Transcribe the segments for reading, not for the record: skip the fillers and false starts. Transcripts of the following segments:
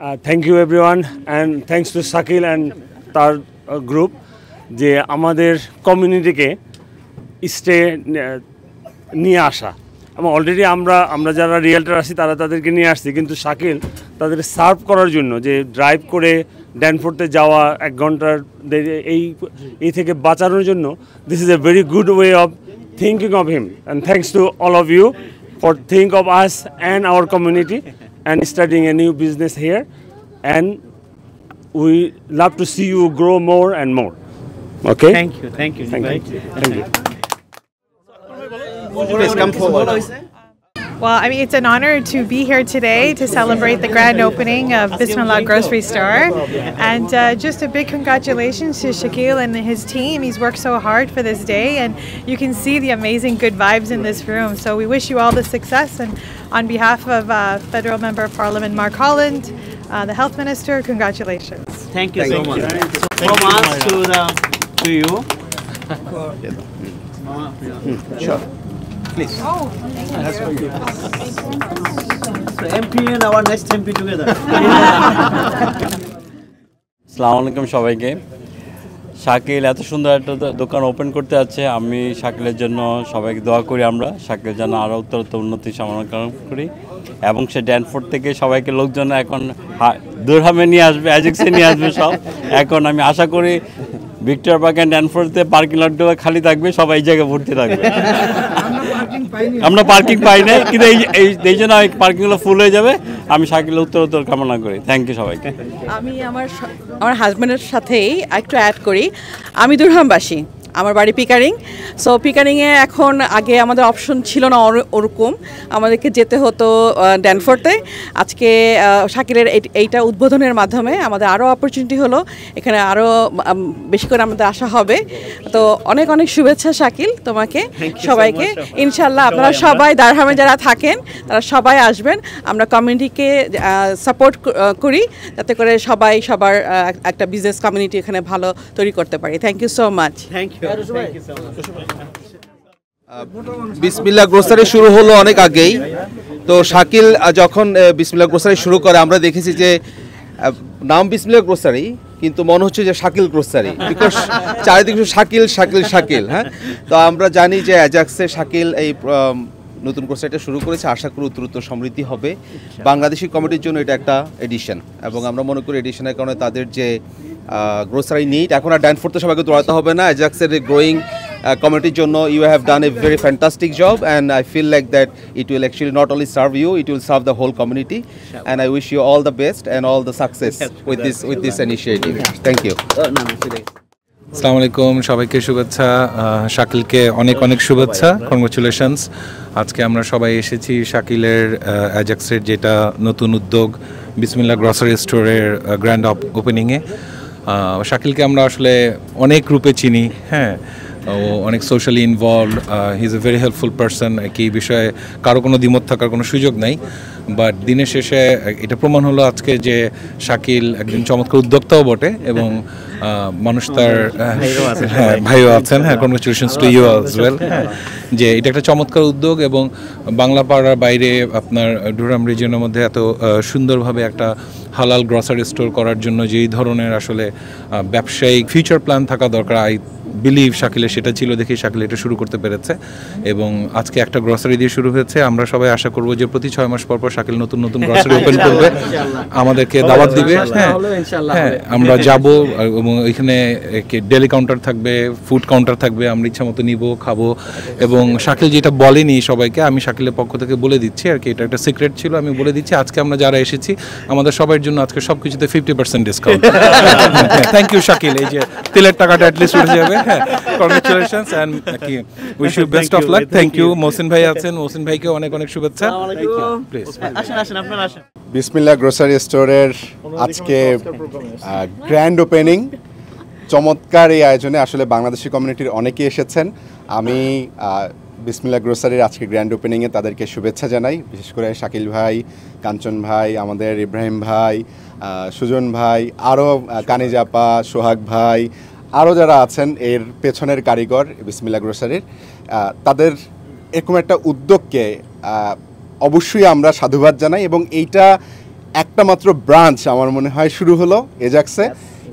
Thank you everyone and thanks to Shakil and তার group যে আমাদের কমিউনিটিকে স্টে নিয়ে আসা এবং অলরেডি আমরা যারা রিয়েলটার আছি তাদেরকে নিয়ে আসছি, কিন্তু শাকিল তাদের সার্ভ করার জন্য যে ড্রাইভ করে ড্যানফোর্ডে যাওয়া 1 ঘন্টার এই থেকে বাঁচানোর জন্য this is a very good way of thinking of him and thanks to all of you for think of us and our community and starting a new business here, and we love to see you grow more and more. Okay, thank you. Thank you. Please come forward. Well, I mean, it's an honor to be here today to celebrate the grand opening of Bismillah Grocery Store. And just a big congratulations to Shakil and his team. He's worked so hard for this day, and you can see the amazing good vibes in this room. So we wish you all the success. And on behalf of Federal Member of Parliament Mark Holland, the Health Minister, congratulations. Thank you so much. From us to you. Sure. Please. Oh, thank you. So MP and our next MP together. আসসালামু আলাইকুম সবাইকে। শাকিল এত সুন্দর একটা দোকান open করতে যাচ্ছে, আমি শাকিলের জন্য সবাইকে দোয়া করি, আমরা শাকিল যেন আরও উত্তরোত্তর উন্নতি কামনা করি এবং সে ড্যানফোর্ড থেকে সবাইকে লোকজন এখন দুরহামে নিয়ে আসবে, অ্যাজেক্সে নিয়ে আসবে সব। এখন আমি আশা করি ভিক্টোরিয়া পার্ক অ্যান্ড ড্যানফোর্ডে পার্কিং লটগুলো খালি থাকবে, সবাই এই জায়গায় ভর্তি থাকবে। আমরা পার্কিং পাই নাই, কিন্তু এই জন্য পার্কিংগুলো ফুল হয়ে যাবে। আমি শাকিলের উত্তর কামনা করি। থ্যাংক ইউ সবাইকে। আমি আমার হাজব্যান্ডের সাথেই একটু অ্যাড করি, আমি দুরহামবাসী, আমার বাড়ি পিকারিং। সো পিকারিংয়ে এখন আগে আমাদের অপশন ছিল না ওরকম, আমাদেরকে যেতে হতো ড্যানফোর্ডে। আজকে শাকিলের এইটা উদ্বোধনের মাধ্যমে আমাদের আরও অপরচুনিটি হলো, এখানে আরও বেশি করে আমাদের আসা হবে। তো অনেক অনেক শুভেচ্ছা শাকিল তোমাকে, সবাইকে। ইনশাল্লাহ আপনারা সবাই দারহামে যারা থাকেন তারা সবাই আসবেন, আমরা কমিউনিটিকে সাপোর্ট করি যাতে করে সবাই সবার একটা বিজনেস কমিউনিটি এখানে ভালো তৈরি করতে পারি। Thank you so much. Thank you. Bismillah grocery শুরু হলো অনেক আগেই। তো শাকিল যখন বিসমিল্লাহ গ্রোসারি শুরু করে আমরা দেখেছি যে নাম বিসমিল্লাহ গ্রোসারি, কিন্তু মনে হচ্ছে যে শাকিল গ্রোসারি, বিকজ চারিদিকে শাকিল শাকিল শাকিল। হ্যাঁ, তো আমরা জানি যে অ্যাজাক্সে শাকিল এই নতুন গ্রোসারিটা শুরু করেছে, আশা করি উত্তরোত্তর সমৃদ্ধি হবে। বাংলাদেশি কমিটির জন্য এটা একটা এডিশন, এবং আমরা মনে করি এডিশনের কারণে তাদের যে গ্রোসারি নিড, এখন আর ড্যানফোর্ডে সবাইকে দৌড়াতে হবে না। অ্যাজাক্সের গ্রোয়িং কমিটির জন্য you have done a very fantastic job, and I feel like that it will actually not only serve you, it will serve the whole community, and I wish you all the best and all the success with this initiative. Thank you. আসসালামু আলাইকুম, সবাইকে শুভেচ্ছা। শাকিলকে অনেক অনেক শুভেচ্ছা, congratulations. আজকে আমরা সবাই এসেছি শাকিলের অ্যাজাক্সের যেটা নতুন উদ্যোগ বিসমিল্লাহ গ্রসারি স্টোরের গ্র্যান্ড ওপেনিংয়ে। শাকিলকে আমরা আসলে অনেক রূপে চিনি, হ্যাঁ, ও অনেক socially involve, he is a very helpful person. এই বিষয়ে কারো কোনো দ্বিমত থাকার কোনো সুযোগ নাই, বাট দিনের শেষে এটা প্রমাণ হলো আজকে যে শাকিল একজন চমৎকার উদ্যোক্তাও বটে, এবং মানুষ তার ভাইও আছেন। হ্যাঁ, congratulations to you as well. হ্যাঁ, যে এটা একটা চমৎকার উদ্যোগ, এবং বাংলা পাড়ার বাইরে আপনার ডুরাম রিজিয়নের মধ্যে এত সুন্দরভাবে একটা হালাল গ্রসারি স্টোর করার জন্য যেই ধরনের আসলে ব্যবসায়িক ফিউচার প্ল্যান থাকা দরকার, আই বিলিভ শাকিলের সেটা ছিল, দেখি শাকিল এটা শুরু করতে পেরেছে। এবং আজকে একটা গ্রসারি দিয়ে শুরু হয়েছে, আমরা সবাই আশা করব যে প্রতি 6 মাস পর পর শাকিল নতুন নতুন গ্রসারি ওপেন করবে, আমাদেরকে দাওয়াত দিবে। হ্যাঁ, আমরা যাব, এবং এখানে ডেলি কাউন্টার থাকবে, ফুড কাউন্টার থাকবে, আমরা ইচ্ছা মতো নিব, খাবো। এবং শাকিল যেটা বলেনি সবাইকে, আমি শাকিলের পক্ষ থেকে বলে দিচ্ছি আর কি, এটা একটা সিক্রেট ছিল, আমি বলে দিচ্ছি। আজকে আমরা যারা এসেছি আমাদের সবার জন্য আজকে সব কিছুতে 50% ডিসকাউন্ট। থ্যাংক ইউ শাকিল, এই যে তেলের টাকাটা অ্যাটলিস্ট উঠে যাবে। হ্যাঁ, congratulations and wish you best of luck. Thank you. Mohsin ভাই আছেন, মহসিন ভাইকে অনেক অনেক শুভেচ্ছা। প্লিজ আসেন, আপনারা আসেন। বিসমিল্লাহ গ্রোসারি স্টোরের আজকে গ্র্যান্ড ওপেনিং, চমৎকার এই আয়োজনে আসলে বাংলাদেশি কমিউনিটির অনেকেই এসেছেন। আমি বিসমিল্লাহ গ্রোসারির আজকে গ্র্যান্ড ওপেনিংয়ে তাদেরকে শুভেচ্ছা জানাই, বিশেষ করে শাকিল ভাই, কাঞ্চন ভাই, আমাদের ইব্রাহিম ভাই, সুজন ভাই, আরও কানিজাপা, সোহাগ ভাই, আরও যারা আছেন এর পেছনের কারিগর বিসমিল্লাহ গ্রোসারির, তাদের এরকম একটা উদ্যোগকে অবশ্যই আমরা সাধুবাদ জানাই। এবং এইটা একটা মাত্র ব্রাঞ্চ আমার মনে হয় শুরু হলো এজাক্সে।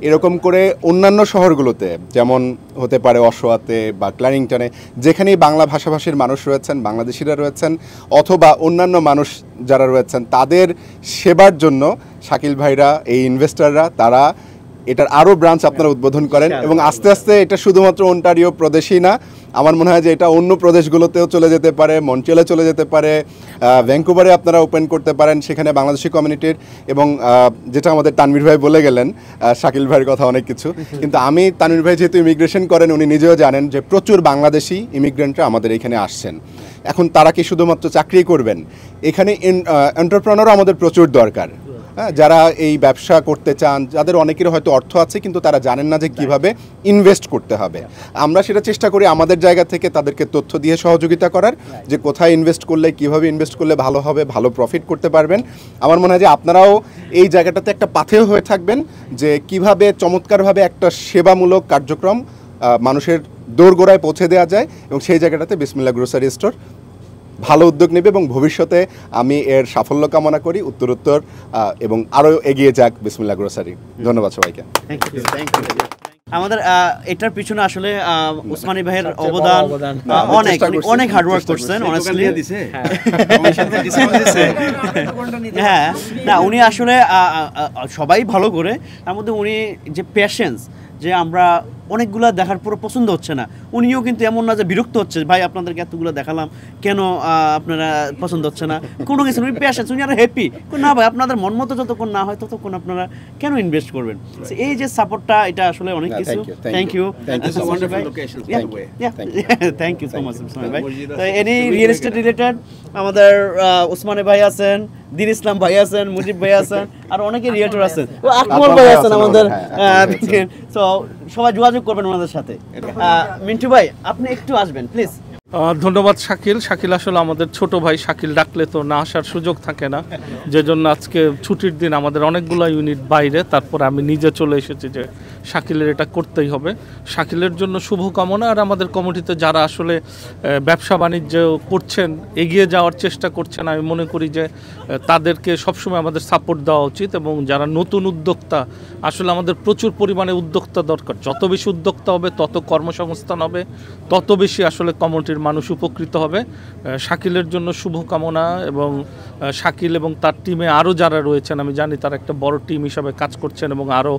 এরকম করে অন্যান্য শহরগুলোতে যেমন হতে পারে অশোয়াতে বা ক্ল্যারিংটনে, যেখানেই বাংলা ভাষাভাষীর মানুষ রয়েছেন, বাংলাদেশিরা রয়েছেন অথবা অন্যান্য মানুষ যারা রয়েছেন, তাদের সেবার জন্য শাকিল ভাইরা, এই ইনভেস্টররা, তারা এটার আরও ব্রাঞ্চ আপনারা উদ্বোধন করেন এবং আস্তে আস্তে এটা শুধুমাত্র অন্টারিও প্রদেশই না, আমার মনে হয় যে এটা অন্য প্রদেশগুলোতেও চলে যেতে পারে, মন্ট্রিয়ালে চলে যেতে পারে, ভ্যাঙ্কুভারে আপনারা ওপেন করতে পারেন, সেখানে বাংলাদেশি কমিউনিটির এবং যেটা আমাদের তানভীর ভাই বলে গেলেন শাকিল ভাইয়ের কথা অনেক কিছু, কিন্তু আমি তানভীর ভাই যেহেতু ইমিগ্রেশন করেন উনি নিজেও জানেন যে প্রচুর বাংলাদেশি ইমিগ্রেন্টরা আমাদের এখানে আসছেন। এখন তারা কি শুধুমাত্র চাকরি করবেন? এখানে এন্টারপ্রেনারও আমাদের প্রচুর দরকার, যারা এই ব্যবসা করতে চান, যাদের অনেকের হয়তো অর্থ আছে কিন্তু তারা জানেন না যে কিভাবে ইনভেস্ট করতে হবে। আমরা সেটা চেষ্টা করি আমাদের জায়গা থেকে তাদেরকে তথ্য দিয়ে সহযোগিতা করার, যে কোথায় ইনভেস্ট করলে, কিভাবে ইনভেস্ট করলে ভালো হবে, ভালো প্রফিট করতে পারবেন। আমার মনে হয় যে আপনারাও এই জায়গাটাতে একটা পাথেয় হয়ে থাকবেন যে কিভাবে চমৎকারভাবে একটা সেবামূলক কার্যক্রম মানুষের দোরগোড়ায় পৌঁছে দেওয়া যায়, এবং সেই জায়গাটাতে বিসমিল্লাহ গ্রোসারি স্টোর ভালো উদ্যোগ নেবে এবং ভবিষ্যতে আমি এর সাফল্য কামনা করি, উত্তরোত্তর এবং আরও এগিয়ে যাক বিসমিল্লাহ গ্রোসারি। ধন্যবাদ সবাইকে। আমাদের এটার পিছনে আসলে ওসমানী ভাইয়ের অবদান অনেক অনেক হার্ডওয়ার্ক করছেন। হ্যাঁ, না উনি আসলে সবাই ভালো করে, তার মধ্যে উনি যে প্যাশেন্স, যে আমরা অনেকগুলো দেখার পর পছন্দ হচ্ছে না, উনিও কিন্তু এমন না যে বিরক্ত হচ্ছে, ভাই আপনাদেরকে এতগুলো দেখালাম কেন আপনারা পছন্দ হচ্ছে না, কোনো কিছু উনি প্যাশেন্স, উনি আরো হ্যাপি না ভাই আপনাদের মন মতো যতক্ষণ না হয় ততক্ষণ আপনারা কেন ইনভেস্ট করবেন। এই যে সাপোর্টটা, এটা আসলে অনেক কিছু। থ্যাংক ইউ সো মাচ ভাই। তো এনি রিয়েল এস্টেট রিলেটেড আমাদের ওসমানী ভাই আছেন, দিন ইসলাম ভাই আছেন, মুজিব ভাই আছেন, আর অনেকে রিয়েটর আছেন, আকমল ভাই আছেন আমাদের। তো সবাই যোগাযোগ করবেন ওনাদের সাথে। মিন্টু ভাই আপনি একটু আসবেন প্লিজ। ধন্যবাদ শাকিল। শাকিল আসলে আমাদের ছোট ভাই, শাকিল ডাকলে তো না আসার সুযোগ থাকে না, যে জন্য আজকে ছুটির দিন আমাদের অনেকগুলো ইউনিট বাইরে, তারপরে আমি নিজে চলে এসেছি যে শাকিলের এটা করতেই হবে। শাকিলের জন্য শুভকামনা। আর আমাদের কমিটিতে যারা আসলে ব্যবসা বাণিজ্য করছেন, এগিয়ে যাওয়ার চেষ্টা করছেন, আমি মনে করি যে তাদেরকে সবসময় আমাদের সাপোর্ট দেওয়া উচিত। এবং যারা নতুন উদ্যোক্তা, আসলে আমাদের প্রচুর পরিমাণে উদ্যোক্তা দরকার। যত বেশি উদ্যোক্তা হবে তত কর্মসংস্থান হবে, তত বেশি আসলে কমিটির মানুষ উপকৃত হবে। শাকিলের জন্য শুভকামনা। এবং শাকিল এবং তার টিমে আরও যারা রয়েছেন, আমি জানি তারা একটা বড় টিম হিসাবে কাজ করছেন এবং আরও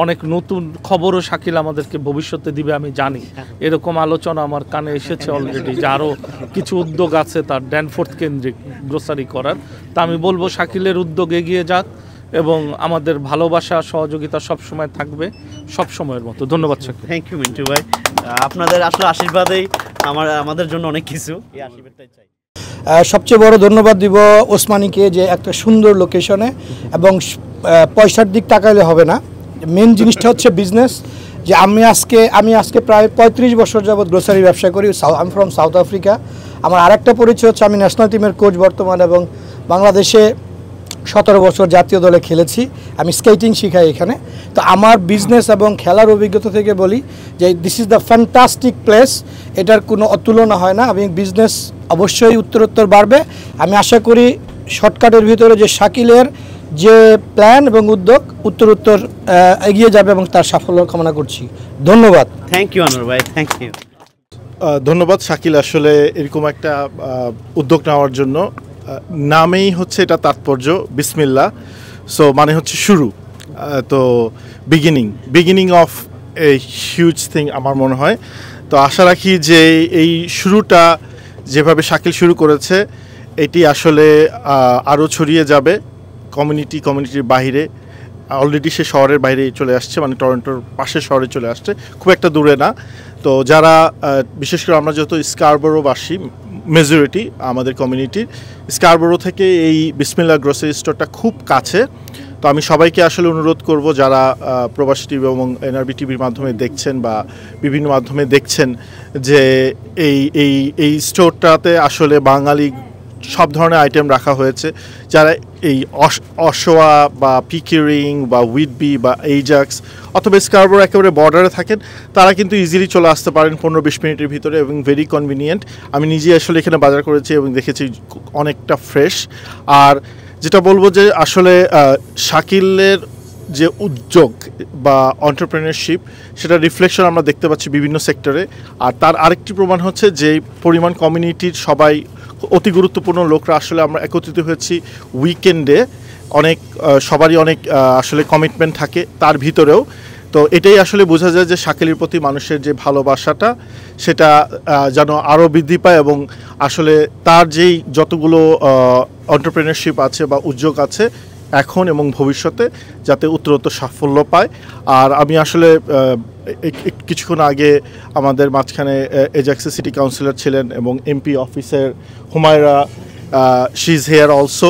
অনেক নতুন খবরও শাকিল আমাদেরকে ভবিষ্যতে দিবে আমি জানি। এরকম আলোচনা আমার কানে এসেছে অলরেডি, যে আরও কিছু উদ্যোগ আছে তার ড্যানফোর্থ কেন্দ্রিক গ্রোসারি করার। তা আমি বলবো শাকিলের উদ্যোগ এগিয়ে যাক এবং আমাদের ভালোবাসা সহযোগিতা সবসময় থাকবে, সব সময়ের মতো। ধন্যবাদ শাকিল। থ্যাংক ইউ মিন্টু ভাই, আপনাদের আসলে আশীর্বাদেই আমাদের জন্য অনেক কিছু, এই আশীর্বাদটাই চাই। সবচেয়ে বড় ধন্যবাদ দিব ওসমানীকে, যে একটা সুন্দর লোকেশনে, এবং পয়সার দিক তাকাইলে হবে না, মেন জিনিসটা হচ্ছে বিজনেস। যে আমি আজকে প্রায় 35 বছর যাবৎ গ্রোসারি ব্যবসা করি। আমি ফ্রম সাউথ আফ্রিকা। আমার আরেকটা পরিচয় হচ্ছে আমি ন্যাশনাল টিমের কোচ বর্তমানে, এবং বাংলাদেশে 17 বছর জাতীয় দলে খেলেছি। আমি স্কেটিং শিখাই এখানে। তো আমার বিজনেস এবং খেলার অভিজ্ঞতা থেকে বলি যে this is the fantastic place, এটার কোনো অতুলনা হয় না। এবং বিজনেস অবশ্যই উত্তরোত্তর বাড়বে। আমি আশা করি শর্টকাটের ভিতরে যে শাকিলের যে প্ল্যান এবং উদ্যোগ উত্তরোত্তর এগিয়ে যাবে, এবং তার সাফল্য কামনা করছি। ধন্যবাদ। থ্যাংক ইউ আনোয়ার ভাই, থ্যাংক ইউ। ধন্যবাদ শাকিল আসলে এরকম একটা উদ্যোগ নেওয়ার জন্য। নামেই হচ্ছে এটা তাৎপর্য, বিসমিল্লাহ, সো মানে হচ্ছে শুরু, তো beginning of a huge thing আমার মনে হয়। তো আশা রাখি যে এই শুরুটা যেভাবে শাকিল শুরু করেছে এটি আসলে আরও ছড়িয়ে যাবে কমিউনিটির বাইরে। অলরেডি সে শহরের বাইরে চলে আসছে, মানে টরন্টোর পাশের শহরে চলে আসছে, খুব একটা দূরে না। তো যারা বিশেষ করে আমরা যেহেতু স্কারবোরোবাসী, মেজরিটি আমাদের কমিউনিটির, স্কারবোরো থেকে এই বিসমিল্লাহ গ্রোসারি স্টোরটা খুব কাছে। তো আমি সবাইকে আসলে অনুরোধ করব, যারা প্রবাসী টিভি এবং এনআরবি টিভির মাধ্যমে দেখছেন বা বিভিন্ন মাধ্যমে দেখছেন, যে এই স্টোরটাতে আসলে বাঙালি সব ধরনের আইটেম রাখা হয়েছে। যারা এই অশোয়া বা পিকিরিং বা উইটবি বা এইজাক্স অথবা স্কারবোরো একেবারে বর্ডারে থাকেন, তারা কিন্তু ইজিলি চলে আসতে পারেন 15-20 মিনিটের ভিতরে, এবং ভেরি কনভিনিয়েন্ট। আমি নিজে আসলে এখানে বাজার করেছি এবং দেখেছি অনেকটা ফ্রেশ। আর যেটা বলবো যে আসলে শাকিলের যে উদ্যোগ বা এন্টারপ্রেনারশিপ সেটা রিফ্লেকশন আমরা দেখতে পাচ্ছি বিভিন্ন সেক্টরে। আর তার আরেকটি প্রমাণ হচ্ছে যে পরিমাণ কমিউনিটির সবাই অতি গুরুত্বপূর্ণ লোকরা আসলে আমরা একত্রিত হয়েছি উইকেন্ডে। অনেক সবারই অনেক আসলে কমিটমেন্ট থাকে তার ভিতরেও। তো এটাই আসলে বোঝা যায় যে শাকিলের প্রতি মানুষের যে ভালোবাসাটা সেটা যেন আরও বৃদ্ধি পায়, এবং আসলে তার যেই যতগুলো এন্টারপ্রেনারশিপ আছে বা উদ্যোগ আছে এখন এবং ভবিষ্যতে যাতে উত্তরোত্তর সাফল্য পায়। আর আমি আসলে কিছুক্ষণ আগে আমাদের মাঝখানে এজাক্সের সিটি কাউন্সিলর ছিলেন এবং এমপি অফিসের Humaira, she is here also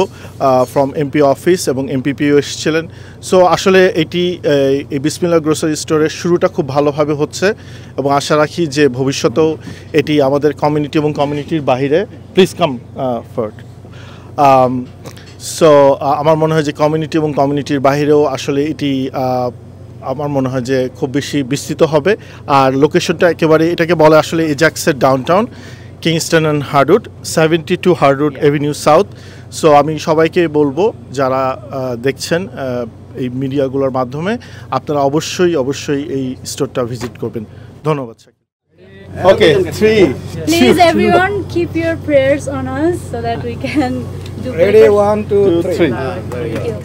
from MP office, এবং এমপিপিও এসেছিলেন। সো আসলে এটি এই বিসমিল্লাহ গ্রোসারি স্টোরের শুরুটা খুব ভালোভাবে হচ্ছে এবং আশা রাখি যে ভবিষ্যতেও এটি আমাদের কমিউনিটি এবং কমিউনিটির বাহিরে প্লিজ কাম ফর্ট। সো আমার মনে হয় যে কমিউনিটি এবং কমিউনিটির বাহিরেও আসলে এটি আমার মনে হয় যে খুব বেশি বিস্তৃত হবে। আর লোকেশনটা একেবারে এটাকে বলে আসলে এজাক্সের downtown Kingston and Hardwood, 72 Hardwood avenue south. So আমি সবাইকে বলবো যারা দেখছেন এই মিডিয়াগুলোর মাধ্যমে আপনারা অবশ্যই এই স্টোরটা ভিজিট করবেন। ধন্যবাদ। Okay, 3. Please everyone keep your prayers on us so that we can do Ready, better. 1, 2, 3. Thank you.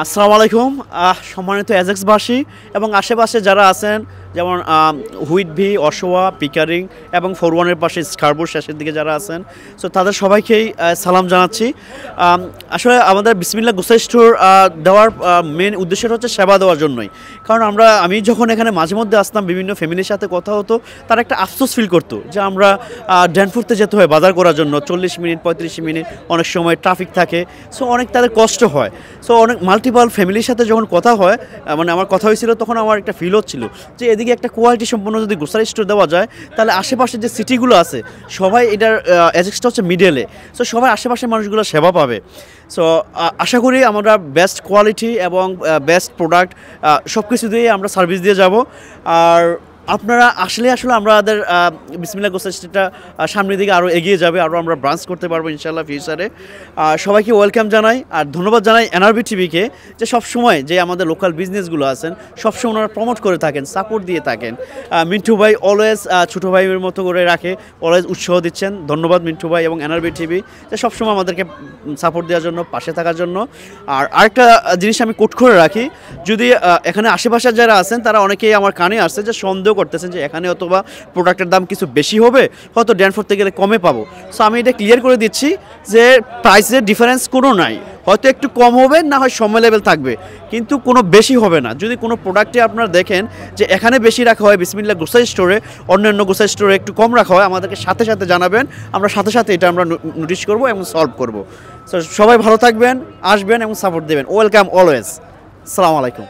আসসালামু আলাইকুম সম্মানিত এজেক্সবাসী এবং আশেপাশে যারা আছেন, যেমন হুইটভি, অশোয়া, পিকারিং এবং 41-এর পাশে স্কারবোর শেষের দিকে যারা আছেন, সো তাদের সবাইকেই সালাম জানাচ্ছি। আসলে আমাদের বিসমিল্লাহ গ্রোসারি স্টোর দেওয়ার মেন উদ্দেশ্যটা হচ্ছে সেবা দেওয়ার জন্যই। কারণ আমি যখন এখানে মাঝে মধ্যে আসতাম, বিভিন্ন ফ্যামিলির সাথে কথা হতো, তারা একটা আফসোস ফিল করতো যে আমরা ড্যানফোর্ডতে যেতে হয় বাজার করার জন্য, 40 মিনিট 35 মিনিট, অনেক সময় ট্রাফিক থাকে, সো অনেক তাদের কষ্ট হয়। সো অনেক মাল্টিপল ফ্যামিলির সাথে যখন কথা হয়, মানে আমার কথা হয়েছিল, তখন আমার একটা ফিল হচ্ছিল যে এদিকে একটা কোয়ালিটি সম্পন্ন যদি গ্রোসারি স্টোর দেওয়া যায়, তাহলে আশেপাশে যে সিটিগুলো আছে সবাই এটার এজেক্সটা হচ্ছে মিডলে, সো সবাই আশেপাশের মানুষগুলো সেবা পাবে। সো আশা করি আমরা বেস্ট কোয়ালিটি এবং বেস্ট প্রোডাক্ট সব কিছু দিয়ে আমরা সার্ভিস দিয়ে যাব। আর আপনারা আসলে আমাদের বিসমিল্লাহ গ্রোসারি স্টোরটা সামনের দিকে আরও এগিয়ে যাবে, আরও আমরা ব্রাঞ্চ করতে পারবো ইনশাআল্লাহ ফিউচারে। সবাইকে ওয়েলকাম জানাই, আর ধন্যবাদ জানাই এনআরবি টিভিকে যে সবসময় যে আমাদের লোকাল বিজনেসগুলো আছেন সবসময় ওনারা প্রমোট করে থাকেন, সাপোর্ট দিয়ে থাকেন। মিন্টু ভাই অলওয়েজ ছোটো ভাইয়ের মতো করে রাখে, অলওয়েজ উৎসাহ দিচ্ছেন। ধন্যবাদ মিন্টু ভাই এবং এনআরবি টিভি যে সবসময় আমাদেরকে সাপোর্ট দেওয়ার জন্য, পাশে থাকার জন্য। আর আরেকটা জিনিস আমি কোট করে রাখি, যদি এখানে আশেপাশে যারা আছেন তারা অনেকেই আমার কানে আসছে যে সন্দেহ করতেছেন যে এখানে অথবা প্রোডাক্টের দাম কিছু বেশি হবে, হয়তো ড্যানফোর্ডতে গেলে কমে পাবো। সো আমি এটা ক্লিয়ার করে দিচ্ছি যে প্রাইসের ডিফারেন্স কোনো নাই, হয়তো একটু কম হবে, না হয় সম লেভেল থাকবে, কিন্তু কোনো বেশি হবে না। যদি কোনো প্রোডাক্টে আপনারা দেখেন যে এখানে বেশি রাখা হয় বিসমিল্লাহ গ্রোসারি স্টোরে, অন্যান্য গ্রোসারি স্টোরে একটু কম রাখা হয়, আমাদেরকে সাথে সাথে জানাবেন, আমরা সাথে সাথে এটা আমরা নোটিশ করবো এবং সলভ করবো। সো সবাই ভালো থাকবেন, আসবেন এবং সাপোর্ট দেবেন। Welcome always. আসসালামু আলাইকুম।